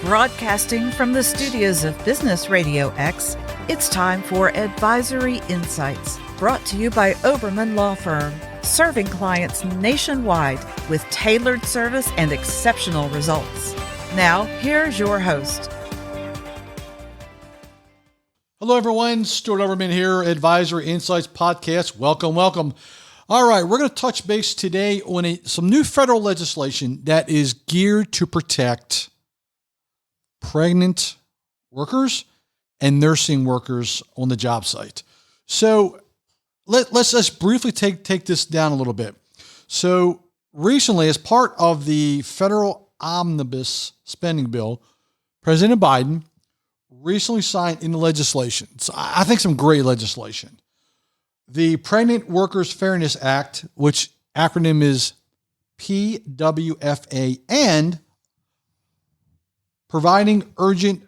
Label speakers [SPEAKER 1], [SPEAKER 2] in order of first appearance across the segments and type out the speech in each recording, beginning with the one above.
[SPEAKER 1] Broadcasting from the studios of Business RadioX, it's time for Advisory Insights, brought to you by Oberman Law Firm, serving clients nationwide with tailored service and exceptional results. Now, here's your host.
[SPEAKER 2] Hello, everyone. Stuart Oberman here, Advisory Insights Podcast. Welcome, welcome. All right, we're going to touch base today on some new federal legislation that is geared to protect pregnant workers and nursing workers on the job site. So let's just briefly take this down a little bit. So recently, as part of the federal omnibus spending bill, President Biden recently signed into legislation. So I think some great legislation. The Pregnant Workers Fairness Act, which acronym is PWFA, and Providing Urgent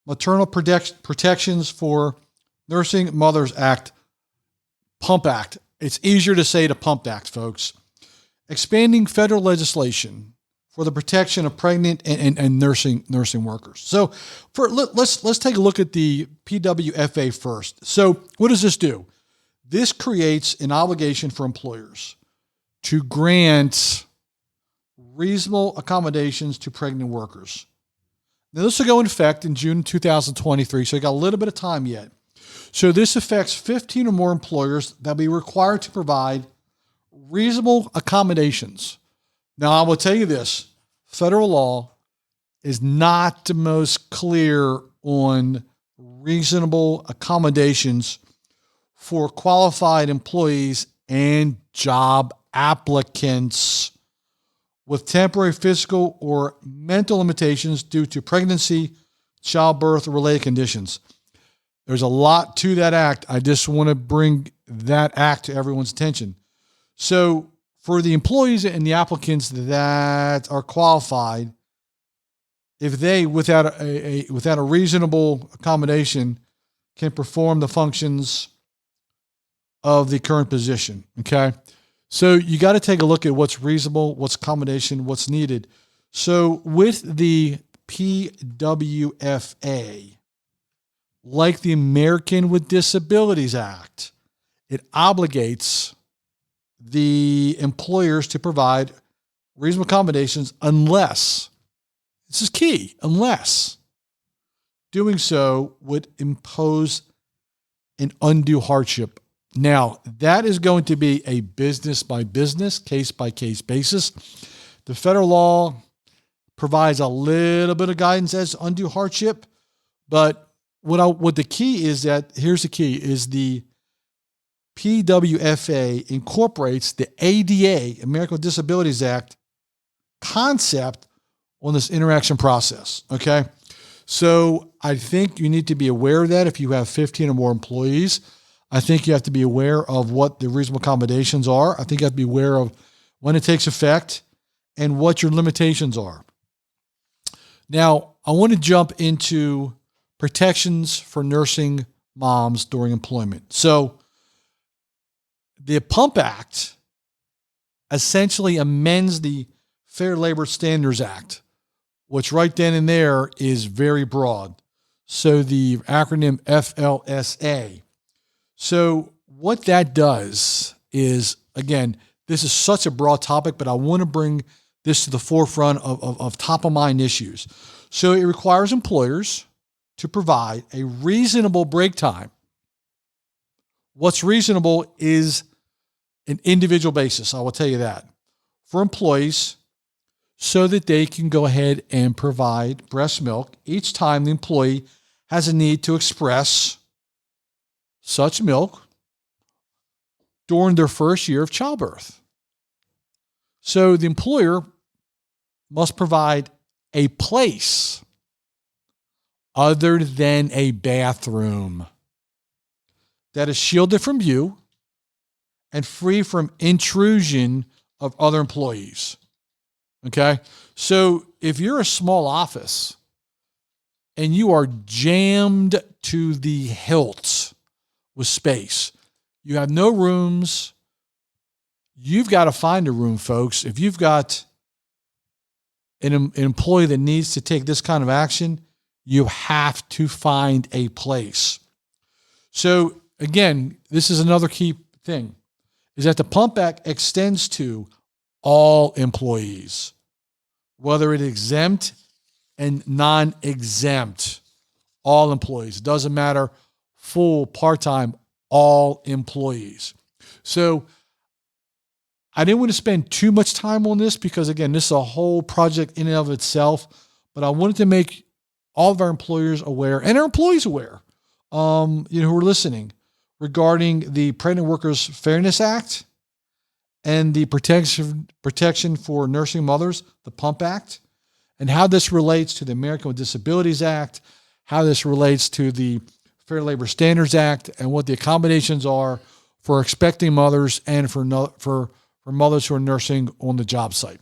[SPEAKER 2] Maternal Protections for Nursing Mothers Act, PUMP Act. It's easier to say the PUMP Act, folks. Expanding federal legislation for the protection of pregnant and nursing workers. So let's take a look at the PWFA first. So what does this do? This creates an obligation for employers to grant reasonable accommodations to pregnant workers. Now, this will go into effect in June 2023, so you got a little bit of time yet. So this affects 15 or more employers that will be required to provide reasonable accommodations. Now, I will tell you this, federal law is not the most clear on reasonable accommodations for qualified employees and job applicants with temporary physical or mental limitations due to pregnancy, childbirth, or related conditions. There's a lot to that act. I just want to bring that act to everyone's attention. So for the employees and the applicants that are qualified, if they, without a reasonable accommodation, can perform the functions of the current position, okay? So you got to take a look at what's reasonable, what's accommodation, what's needed. So with the PWFA, like the American with Disabilities Act, it obligates the employers to provide reasonable accommodations unless, this is key, unless doing so would impose an undue hardship. Now, that is going to be a business-by-business, case-by-case basis. The federal law provides a little bit of guidance as to undue hardship, but what the key is that, here's the key, is the PWFA incorporates the ADA, American with Disabilities Act, concept on this interaction process, okay? So I think you need to be aware of that if you have 15 or more employees. I think you have to be aware of what the reasonable accommodations are. I think you have to be aware of when it takes effect and what your limitations are. Now, I want to jump into protections for nursing moms during employment. So the PUMP Act essentially amends the Fair Labor Standards Act, which right then and there is very broad. So the acronym FLSA. So what that does is, again, this is such a broad topic, but I want to bring this to the forefront of top of mind issues. So it requires employers to provide a reasonable break time. What's reasonable is an individual basis, I will tell you that, for employees so that they can go ahead and provide breast milk each time the employee has a need to express such milk during their first year of childbirth. So the employer must provide a place other than a bathroom that is shielded from view and free from intrusion of other employees. Okay? So if you're a small office and you are jammed to the hilt with space, you have no rooms, you've got to find a room, folks. If you've got an employee that needs to take this kind of action, you have to find a place. So again, this is another key thing, is that the Pump Act extends to all employees, whether it's exempt and non-exempt, all employees. It doesn't matter, full, part-time, all employees. So I didn't want to spend too much time on this because, again, this is a whole project in and of itself, but I wanted to make all of our employers aware and our employees aware, who are listening, regarding the Pregnant Workers Fairness Act and the Protection for Nursing Mothers, the PUMP Act, and how this relates to the American with Disabilities Act, how this relates to the Fair Labor Standards Act, and what the accommodations are for expecting mothers and for mothers who are nursing on the job site.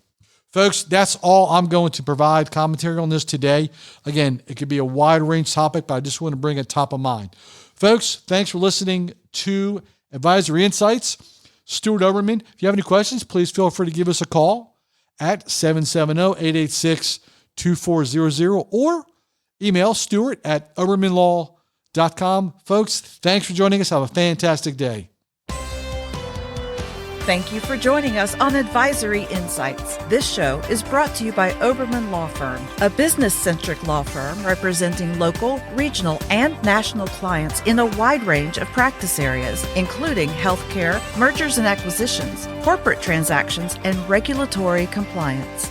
[SPEAKER 2] Folks, that's all I'm going to provide commentary on this today. Again, it could be a wide range topic, but I just want to bring it top of mind. Folks, thanks for listening to Advisory Insights. Stuart Oberman. If you have any questions, please feel free to give us a call at 770-886-2400 or email Stuart@obermanlaw.com. Folks, thanks for joining us. Have a fantastic day.
[SPEAKER 1] Thank you for joining us on Advisory Insights. This show is brought to you by Oberman Law Firm, a business-centric law firm representing local, regional, and national clients in a wide range of practice areas, including healthcare, mergers and acquisitions, corporate transactions, and regulatory compliance.